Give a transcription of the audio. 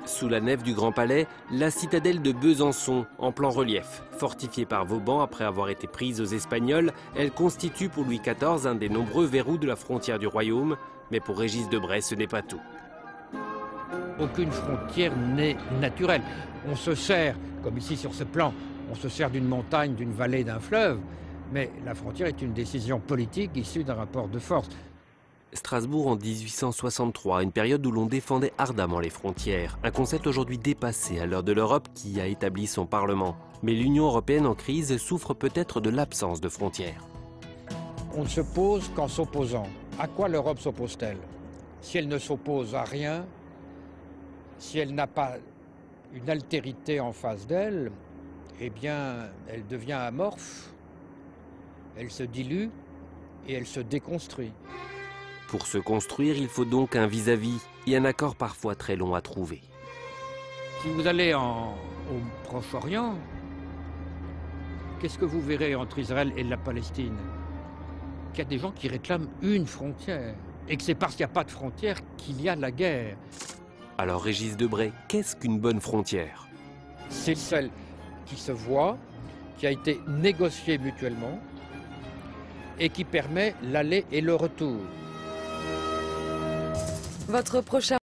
Sous la nef du Grand Palais, la citadelle de Besançon, en plan relief. Fortifiée par Vauban après avoir été prise aux Espagnols, elle constitue pour Louis XIV un des nombreux verrous de la frontière du royaume. Mais pour Régis Debray, ce n'est pas tout. Aucune frontière n'est naturelle. On se sert, comme ici sur ce plan, on se sert d'une montagne, d'une vallée, d'un fleuve, mais la frontière est une décision politique issue d'un rapport de force. Strasbourg en 1863, une période où l'on défendait ardemment les frontières, un concept aujourd'hui dépassé à l'heure de l'Europe qui a établi son Parlement. Mais l'Union européenne en crise souffre peut-être de l'absence de frontières. On ne se pose qu'en s'opposant. À quoi l'Europe s'oppose-t-elle? Si elle ne s'oppose à rien, si elle n'a pas une altérité en face d'elle, eh bien, elle devient amorphe, elle se dilue et elle se déconstruit. Pour se construire, il faut donc un vis-à-vis et un accord parfois très long à trouver. Si vous allez au Proche-Orient, qu'est-ce que vous verrez entre Israël et la Palestine? Qu'il y a des gens qui réclament une frontière, et que c'est parce qu'il n'y a pas de frontière qu'il y a la guerre. Alors Régis Debray, qu'est-ce qu'une bonne frontière? C'est celle qui se voit, qui a été négociée mutuellement, et qui permet l'aller et le retour. Votre prochain